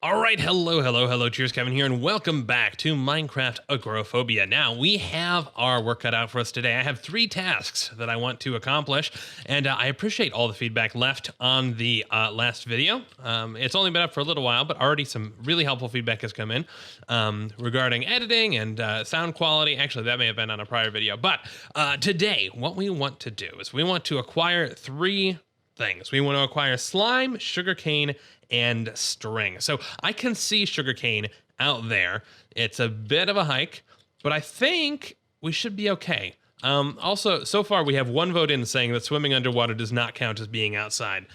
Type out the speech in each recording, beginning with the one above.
All right, hello, cheers, Kevin here, and welcome back to Minecraft Agoraphobia. Now, we have our work cut out for us today. I have 3 tasks that I want to accomplish, and I appreciate all the feedback left on the last video. It's only been up for a little while, but already some really helpful feedback has come in regarding editing and sound quality. Actually, that may have been on a prior video, but today, what we want to do is we want to acquire 3 things. We want to acquire slime, sugarcane, and string. So I can see sugarcane out there. It's a bit of a hike, but I think we should be okay. Also, so far we have 1 vote in saying that swimming underwater does not count as being outside.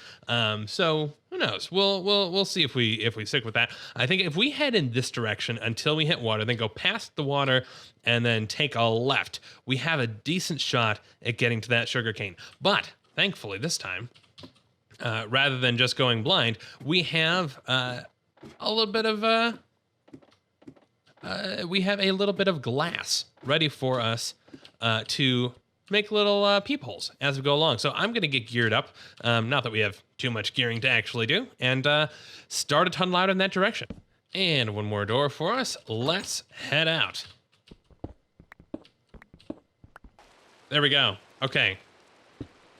So who knows? We'll see if we stick with that. I think if we head in this direction until we hit water, then go past the water and then take a left, we have a decent shot at getting to that sugarcane. But thankfully this time, rather than just going blind, we have a little bit of glass ready for us to make little peepholes as we go along. So I'm going to get geared up, not that we have too much gearing to actually do, and start a tunnel out in that direction. And 1 more door for us. Let's head out. There we go.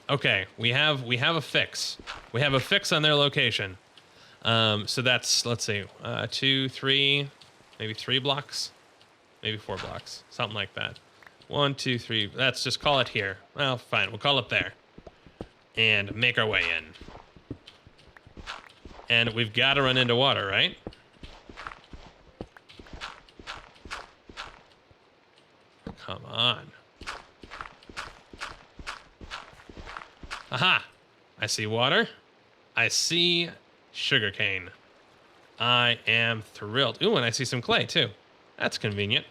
Okay, we have a fix. We have a fix on their location. So that's, let's see, 2, 3, maybe 3 blocks, maybe 4 blocks, something like that. 1, 2, 3. Let's just call it here. Well, fine, we'll call it there, and make our way in. And we've got to run into water, right? Come on. Aha! I see water. I see sugarcane. I am thrilled. Ooh, and I see some clay too. That's convenient.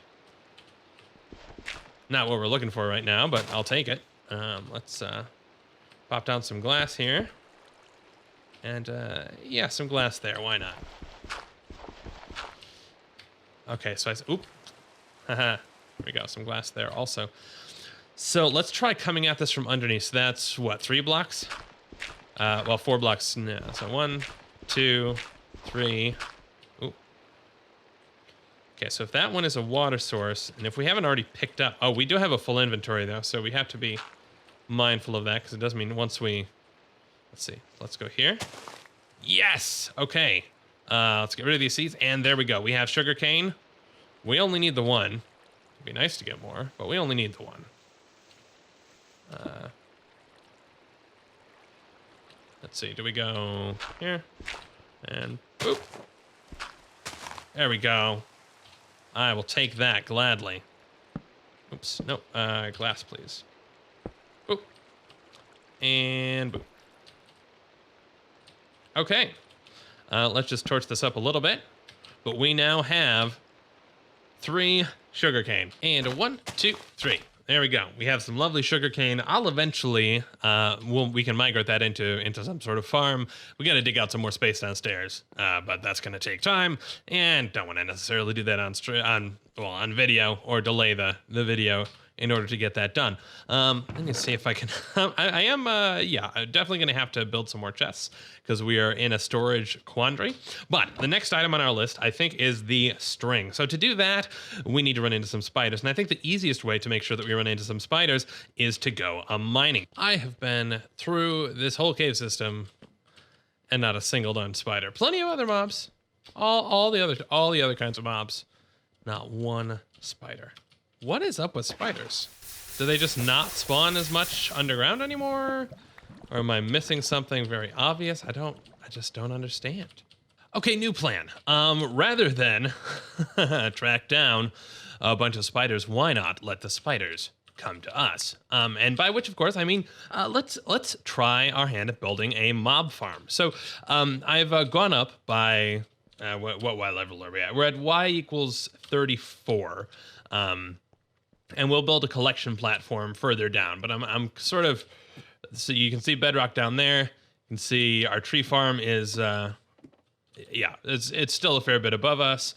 Not what we're looking for right now, but I'll take it. Let's pop down some glass here. And yeah, some glass there. Why not? Okay, so oop. Haha. There we go. Some glass there also. So let's try coming at this from underneath. So that's what, 3 blocks? Well, 4 blocks. No. So 1, 2, 3. Ooh. Okay, so if that one is a water source, and if we haven't already picked up, oh, we do have a full inventory though, so we have to be mindful of that because it does mean once we, let's see, let's go here. Yes. Okay. Let's get rid of these seeds, and there we go. We have sugarcane. We only need the 1. It'd be nice to get more, but we only need the 1. Let's see, do we go here? And boop. There we go. I will take that gladly. Oops, no, glass please. Boop. And boop. Okay. Let's just torch this up a little bit. But we now have 3 sugarcane. And 1, 2, 3. There we go. We have some lovely sugarcane. I'll eventually, we can migrate that into some sort of farm. We got to dig out some more space downstairs, but that's going to take time, and don't want to necessarily do that on video or delay the video in order to get that done. Let me see if I can. I am, yeah, definitely going to have to build some more chests because we are in a storage quandary. But the next item on our list, I think, is the string. So to do that, we need to run into some spiders. And I think the easiest way to make sure that we run into some spiders is to go mining. I have been through this whole cave system and not a single darn spider. Plenty of other mobs, all the other kinds of mobs, not 1 spider. What is up with spiders? Do they just not spawn as much underground anymore? Or am I missing something very obvious? I just don't understand. Okay, new plan. Rather than track down a bunch of spiders, why not let the spiders come to us? And by which, of course, I mean, let's try our hand at building a mob farm. So I've gone up by, what Y level are we at? We're at Y equals 34. And we'll build a collection platform further down. But I'm sort of, so you can see bedrock down there. You can see our tree farm is, yeah, it's still a fair bit above us.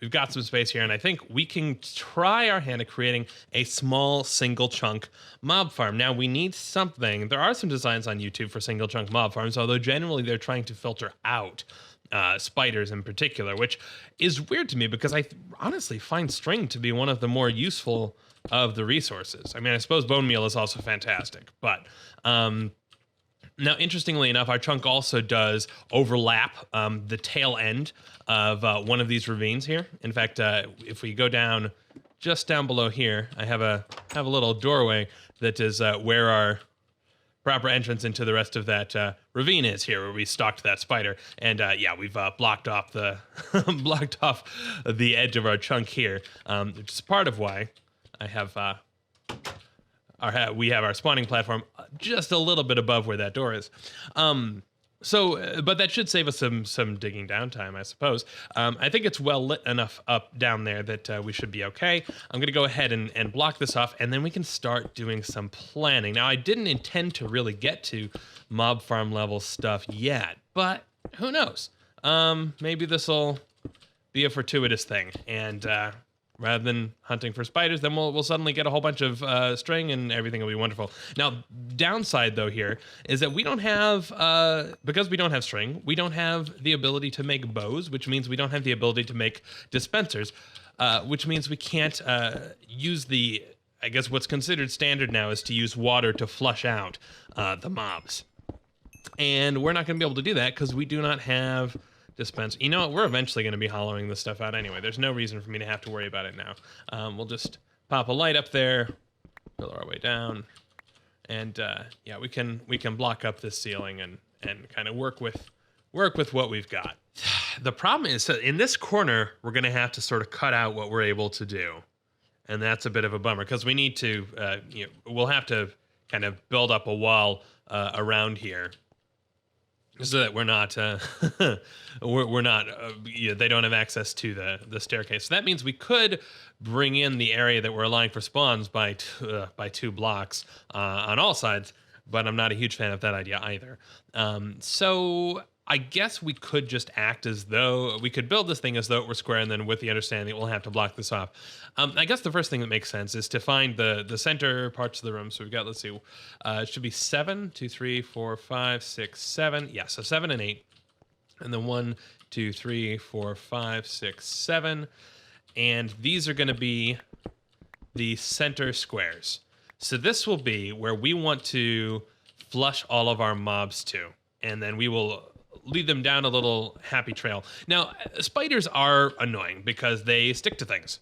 We've got some space here, and I think we can try our hand at creating a small single chunk mob farm. Now, we need something. There are some designs on YouTube for single chunk mob farms, although generally they're trying to filter out spiders in particular, which is weird to me because honestly find string to be one of the more useful of the resources. I mean, I suppose bone meal is also fantastic, but now, interestingly enough, our chunk also does overlap the tail end of one of these ravines here. In fact, if we go down, just down below here, I have a little doorway that is where our proper entrance into the rest of that ravine is here, where we stalked that spider. And yeah, we've blocked off the blocked off the edge of our chunk here, which is part of why I have we have our spawning platform just a little bit above where that door is. But that should save us some digging downtime, I suppose. I think it's well lit enough up down there that we should be okay. I'm going to go ahead and block this off, and then we can start doing some planning. Now, I didn't intend to really get to mob farm level stuff yet, but who knows? Maybe this will be a fortuitous thing, and rather than hunting for spiders, then we'll suddenly get a whole bunch of string and everything will be wonderful. Now, downside though here is that we don't have, because we don't have string, we don't have the ability to make bows, which means we don't have the ability to make dispensers, which means we can't use the, I guess what's considered standard now is to use water to flush out the mobs. And we're not going to be able to do that because we do not have dispense. You know what? We're eventually going to be hollowing this stuff out anyway. There's no reason for me to have to worry about it now. We'll just pop a light up there, fill our way down, and yeah, we can block up this ceiling and kind of work with what we've got. The problem is that in this corner, we're going to have to sort of cut out what we're able to do, and that's a bit of a bummer because we need to. We'll have to kind of build up a wall around here, so that we're not we're not they don't have access to the staircase. So that means we could bring in the area that we're allowing for spawns by 2 blocks on all sides, but I'm not a huge fan of that idea either. So I guess we could just act as though we could build this thing as though it were square, and then with the understanding that we'll have to block this off. I guess the first thing that makes sense is to find the center parts of the room. So we've got, let's see, it should be 7, 2, 3, 4, 5, 6, 7. Yeah, so 7 and 8. And then 1, 2, 3, 4, 5, 6, 7. And these are going to be the center squares. So this will be where we want to flush all of our mobs to. And then we will lead them down a little happy trail. Now, spiders are annoying because they stick to things.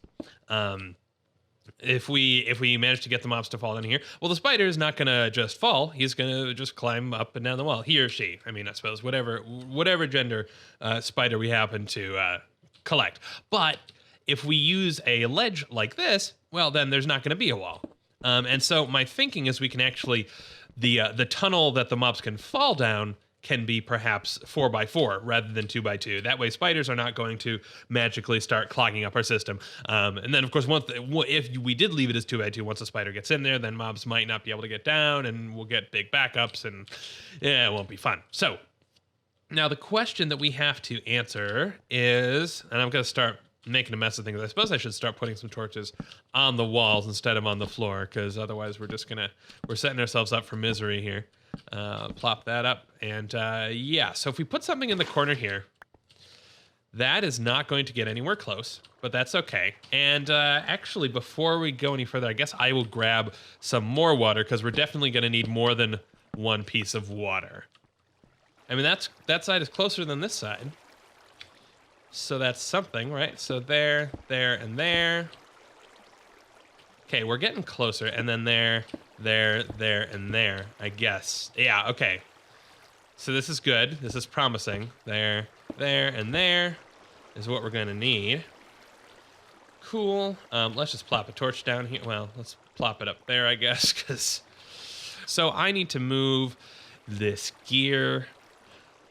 If we manage to get the mobs to fall in here, well, the spider is not gonna just fall. He's gonna just climb up and down the wall. He or she. I mean, I suppose whatever gender spider we happen to collect. But if we use a ledge like this, well, then there's not gonna be a wall. And so my thinking is we can actually the tunnel that the mobs can fall down can be perhaps 4x4 rather than 2x2. That way spiders are not going to magically start clogging up our system. And then of course, if we did leave it as 2x2, once a spider gets in there, then mobs might not be able to get down and we'll get big backups and yeah, it won't be fun. So now the question that we have to answer is, and I'm gonna start making a mess of things. I suppose I should start putting some torches on the walls instead of on the floor, because otherwise we're setting ourselves up for misery here. Plop that up, and yeah, so if we put something in the corner here, that is not going to get anywhere close, but that's okay. And actually, before we go any further, I guess I will grab some more water, because we're definitely going to need more than one piece of water. I mean, that side is closer than this side, so that's something, right? So there, and there. Okay, we're getting closer, and then there, and there, I guess. Yeah, okay. So this is good. This is promising. There, and there is what we're gonna need. Cool. Let's just plop a torch down here. Well, let's plop it up there, I guess, because... So I need to move this gear.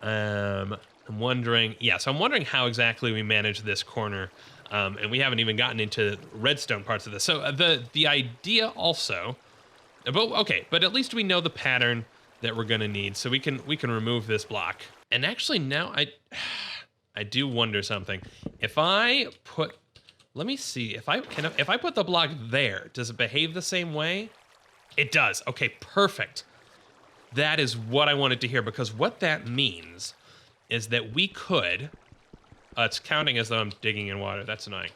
I'm wondering... Yeah, so I'm wondering how exactly we manage this corner. And we haven't even gotten into redstone parts of this. So the idea also... But at least we know the pattern that we're gonna need, so we can remove this block. And actually now I do wonder something. If I put, let me see, if I put the block there, does it behave the same way? It does. Okay, perfect. That is what I wanted to hear, because what that means is that we could, it's counting as though I'm digging in water. That's annoying.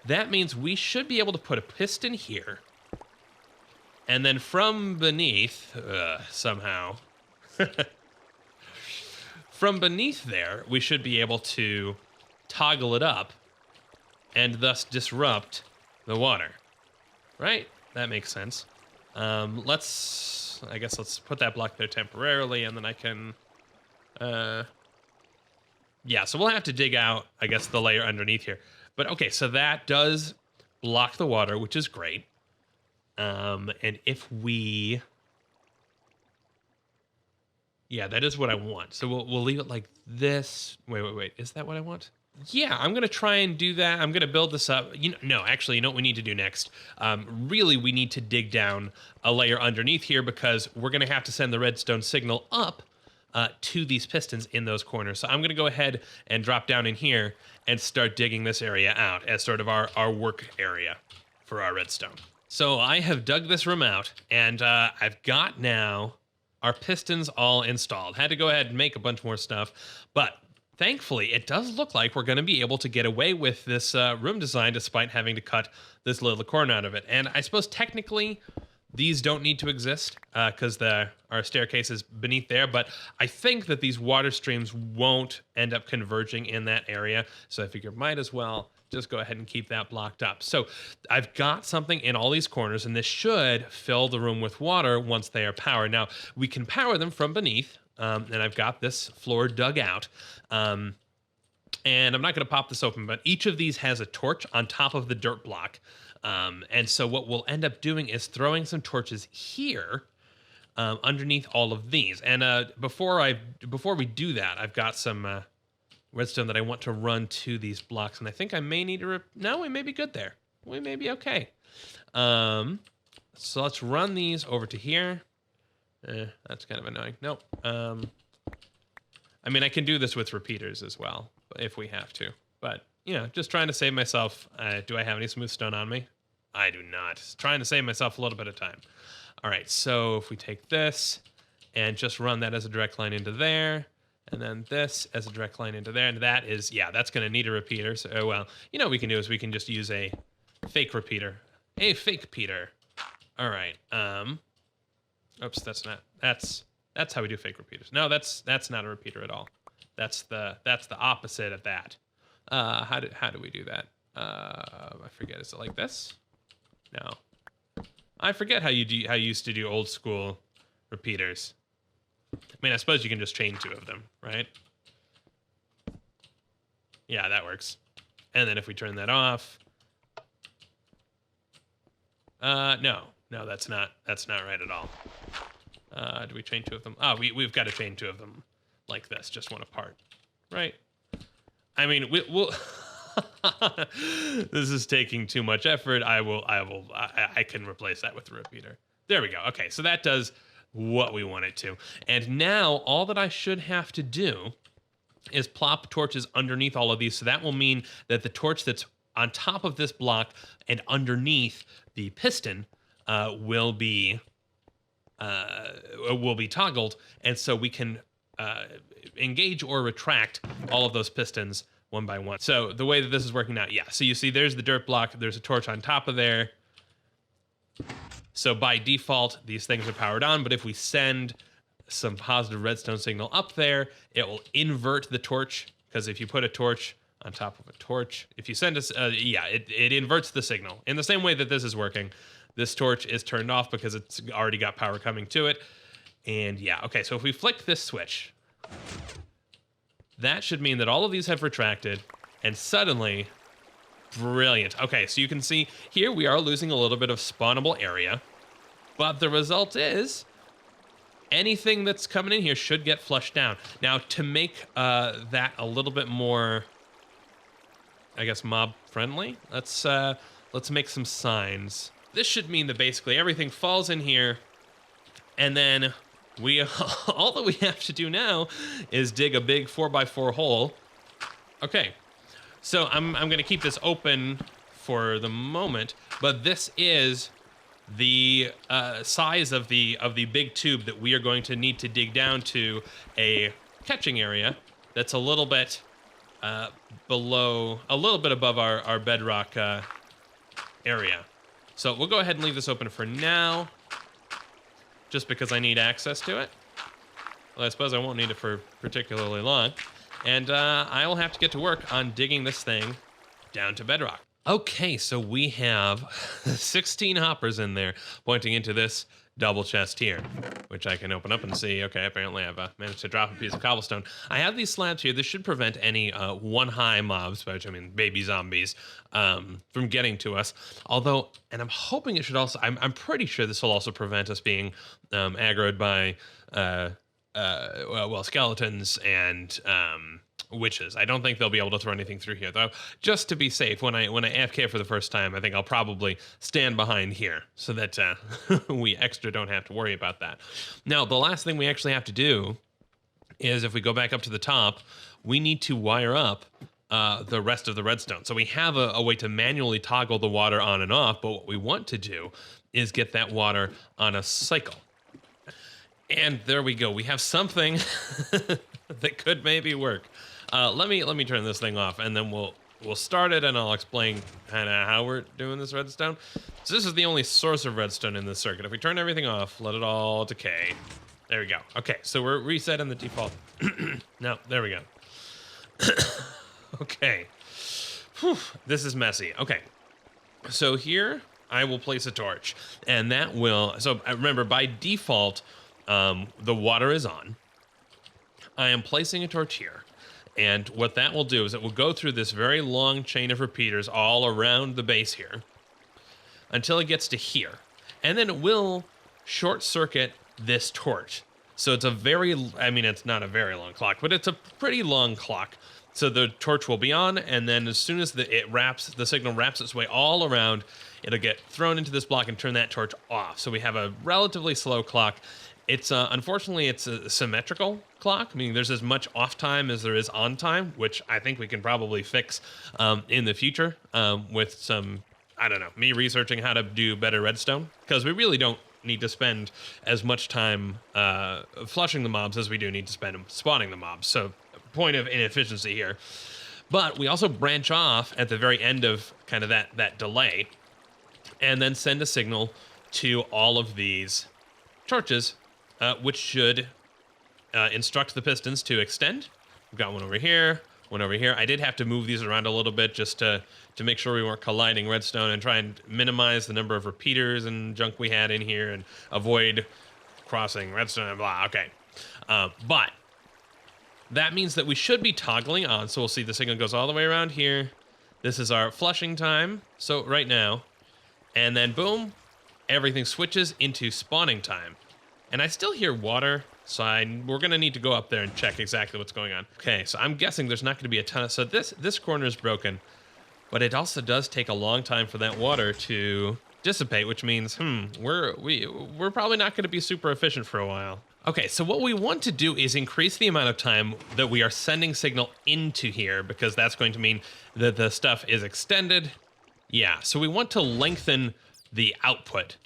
That means we should be able to put a piston here. And then from beneath, somehow, from beneath there, we should be able to toggle it up and thus disrupt the water. Right? That makes sense. I guess let's put that block there temporarily, and then I can, yeah, so we'll have to dig out, I guess, the layer underneath here. But okay, so that does block the water, which is great. And if we, yeah, that is what I want. So we'll leave it like this. Wait. Is that what I want? Yeah, I'm going to try and do that. I'm going to build this up. No, actually, you know what we need to do next? Really, we need to dig down a layer underneath here because we're going to have to send the redstone signal up to these pistons in those corners. So I'm going to go ahead and drop down in here and start digging this area out as sort of our work area for our redstone. So I have dug this room out, and I've got now our pistons all installed. Had to go ahead and make a bunch more stuff, but thankfully, it does look like we're going to be able to get away with this room design despite having to cut this little corner out of it. And I suppose technically these don't need to exist because our staircase is beneath there, but I think that these water streams won't end up converging in that area. So I figured might as well just go ahead and keep that blocked up. So I've got something in all these corners, and this should fill the room with water once they are powered. Now, we can power them from beneath. And I've got this floor dug out. And I'm not going to pop this open, but each of these has a torch on top of the dirt block. And so what we'll end up doing is throwing some torches here underneath all of these. And before we do that, I've got some redstone that I want to run to these blocks. And I think I may need to... No, we may be good there. We may be okay. So let's run these over to here. That's kind of annoying. Nope. I mean, I can do this with repeaters as well, if we have to. But, just trying to save myself. Do I have any smooth stone on me? I do not. Just trying to save myself a little bit of time. All right, so if we take this and just run that as a direct line into there, and then this as a direct line into there, and that is, that's going to need a repeater. So, well, what we can do is we can just use a fake repeater. A fake peater. All right. Oops, that's how we do fake repeaters. No, that's not a repeater at all. That's the opposite of that. How do we do that? I forget. Is it like this? No. I forget how you used to do old school repeaters. I mean, I suppose you can just chain two of them, right? Yeah, that works. And then if we turn that off, no, that's not right at all. Do we chain two of them? Oh, we've got to chain two of them like this, just one apart, right? I mean, we'll. This is taking too much effort. I can replace that with a repeater. There we go. Okay, so that does what we want it to. And now all that I should have to do is plop torches underneath all of these. So that will mean that the torch that's on top of this block and underneath the piston will be toggled, and so we can engage or retract all of those pistons one by one. So the way that this is working out, so you see there's the dirt block, there's a torch on top of there. So by default, these things are powered on, but if we send some positive redstone signal up there, it will invert the torch, because if you put a torch on top of a torch, if you send us, it inverts the signal. In the same way that this is working, this torch is turned off because it's already got power coming to it. And okay, so if we flick this switch, that should mean that all of these have retracted, and suddenly, brilliant. Okay, so you can see here we are losing a little bit of spawnable area, but the result is anything that's coming in here should get flushed down. Now, to make that a little bit more, I guess, mob friendly, let's make some signs. This should mean that basically everything falls in here, and then all that we have to do now is dig a big 4x4 hole. Okay, so I'm going to keep this open for the moment, but this is the size of the big tube that we are going to need to dig down to a catching area that's a little bit below, a little bit above our bedrock area. So we'll go ahead and leave this open for now, just because I need access to it. Well, I suppose I won't need it for particularly long. And I will have to get to work on digging this thing down to bedrock. Okay, so we have 16 hoppers in there pointing into this double chest here, which I can open up and see. Okay, apparently I've managed to drop a piece of cobblestone. I have these slabs here. This should prevent any one-high mobs, which I mean baby zombies, from getting to us. Although, and I'm hoping it should also, I'm pretty sure this will also prevent us being aggroed by, well, skeletons and witches. I don't think they'll be able to throw anything through here, though. Just to be safe, when I AFK for the first time, I think I'll probably stand behind here so that we extra don't have to worry about that. Now, the last thing we actually have to do is, if we go back up to the top, we need to wire up the rest of the redstone. So we have a way to manually toggle the water on and off, but what we want to do is get that water on a cycle. And there we go. We have something that could maybe work. Let me turn this thing off, and then we'll start it, and I'll explain kind of how we're doing this redstone. So this is the only source of redstone in this circuit. If we turn everything off, let it all decay. There we go. Okay, so we're resetting the default. No, there we go. Okay. Whew, this is messy. Okay. So here I will place a torch, and that will. So remember, by default, the water is on. I am placing a torch here. And what that will do is it will go through this very long chain of repeaters all around the base here until it gets to here. And then it will short circuit this torch. So it's a very, I mean, it's not a very long clock, but it's a pretty long clock. So the torch will be on, and then as soon as the signal wraps its way all around, it'll get thrown into this block and turn that torch off. So we have a relatively slow clock. It's unfortunately, it's a symmetrical clock, meaning there's as much off time as there is on time, which I think we can probably fix in the future with some, I don't know, me researching how to do better redstone, because we really don't need to spend as much time flushing the mobs as we do need to spend spawning the mobs. So point of inefficiency here. But we also branch off at the very end of kind of that delay, and then send a signal to all of these torches, which should instruct the pistons to extend. We've got one over here, one over here. I did have to move these around a little bit just to make sure we weren't colliding redstone and try and minimize the number of repeaters and junk we had in here and avoid crossing redstone and blah. Okay. But that means that we should be toggling on. So we'll see the signal goes all the way around here. This is our flushing time. So right now, and then boom, everything switches into spawning time. And I still hear water, so we're going to need to go up there and check exactly what's going on. Okay, so I'm guessing there's not going to be a ton of... So this corner is broken, but it also does take a long time for that water to dissipate, which means, we're probably not going to be super efficient for a while. Okay, so what we want to do is increase the amount of time that we are sending signal into here, because that's going to mean that the stuff is extended. Yeah, so we want to lengthen the output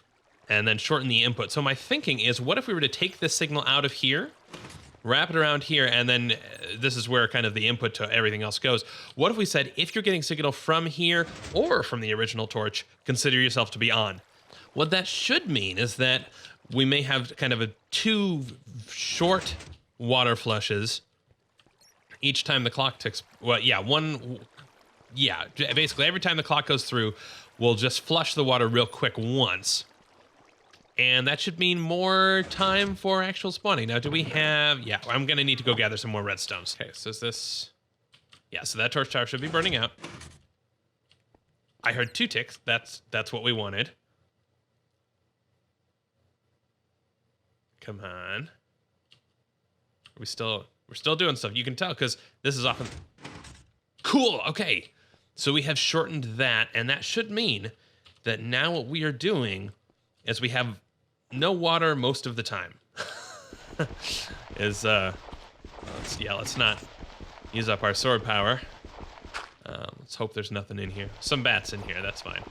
and then shorten the input. So my thinking is, what if we were to take this signal out of here, wrap it around here, and then this is where kind of the input to everything else goes. What if we said, if you're getting signal from here or from the original torch, consider yourself to be on? What that should mean is that we may have kind of two short water flushes each time the clock ticks. Well, yeah, basically every time the clock goes through, we'll just flush the water real quick once. And that should mean more time for actual spawning. Now, do we have... Yeah, I'm going to need to go gather some more redstones. Okay, so is this... Yeah, so that torch tower should be burning out. I heard 2 ticks. That's what we wanted. Come on. We're still doing stuff. You can tell because this is often... Cool, okay. So we have shortened that, and that should mean that now what we are doing is we have no water most of the time. Let's not use up our sword power. Let's hope there's nothing in here. Some bats in here, that's fine.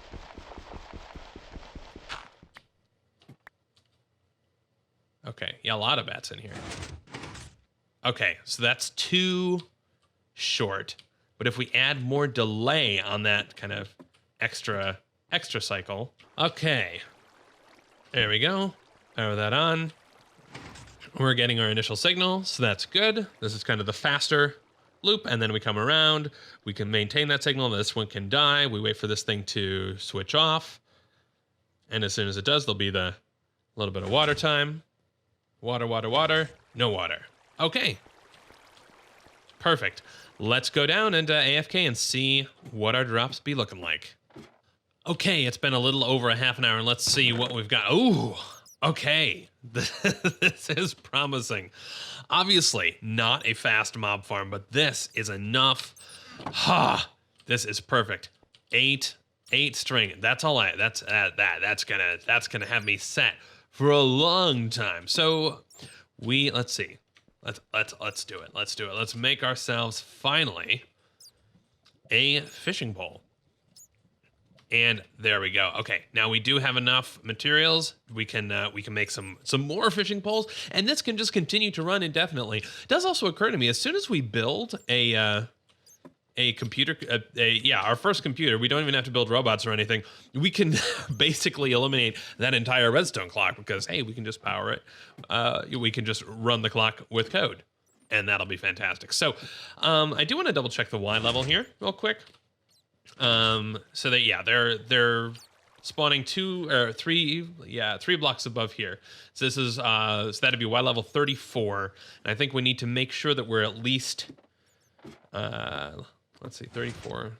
Okay, yeah, a lot of bats in here. Okay, so that's too short. But if we add more delay on that kind of extra cycle. Okay. There we go. Power that on. We're getting our initial signal, so that's good. This is kind of the faster loop, and then we come around. We can maintain that signal. This one can die. We wait for this thing to switch off. And as soon as it does, there'll be the little bit of water time. Water, water, water. No water. Okay. Perfect. Let's go down into AFK and see what our drops be looking like. Okay, it's been a little over a half an hour, and let's see what we've got. Ooh, okay. This is promising. Obviously, not a fast mob farm, but this is enough. Ha! This is perfect. Eight string. That's all that's gonna have me set for a long time. So let's see. Let's do it. Let's do it. Let's make ourselves finally a fishing pole. And there we go. Okay, now we do have enough materials. We can make some more fishing poles, and this can just continue to run indefinitely. It does also occur to me, as soon as we build a computer, our first computer, we don't even have to build robots or anything. We can basically eliminate that entire redstone clock because, hey, we can just power it. We can just run the clock with code, and that'll be fantastic. So I do want to double check the Y level here real quick. So that, they're spawning 3 blocks above here. So this is, so that'd be Y level 34. And I think we need to make sure that we're at least, let's see, 34.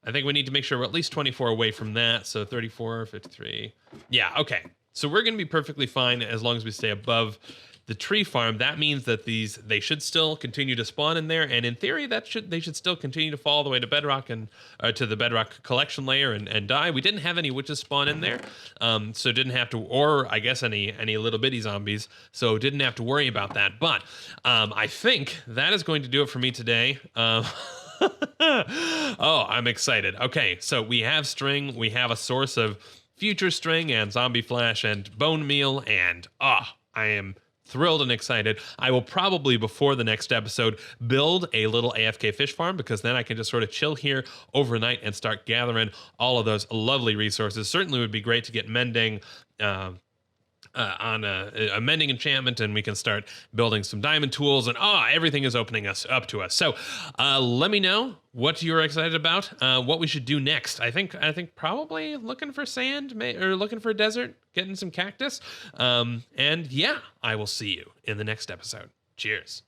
I think we need to make sure we're at least 24 away from that. So 34, 53. Yeah, okay. So we're going to be perfectly fine as long as we stay above the tree farm. That means that they should still continue to spawn in there, and in theory, they should still continue to fall all the way to bedrock and to the bedrock collection layer and die. We didn't have any witches spawn in there, so didn't have to, or I guess any little bitty zombies, so didn't have to worry about that. But I think that is going to do it for me today. Oh, I'm excited. Okay, so we have string, we have a source of future string and zombie flesh and bone meal, and I am thrilled and excited. I will probably, before the next episode, build a little AFK fish farm, because then I can just sort of chill here overnight and start gathering all of those lovely resources. Certainly would be great to get mending on a mending enchantment, and we can start building some diamond tools, and everything is opening us up to us. So let me know what you're excited about, what we should do next. I think probably looking for sand, or looking for a desert, getting some cactus, and yeah, I will see you in the next episode. Cheers.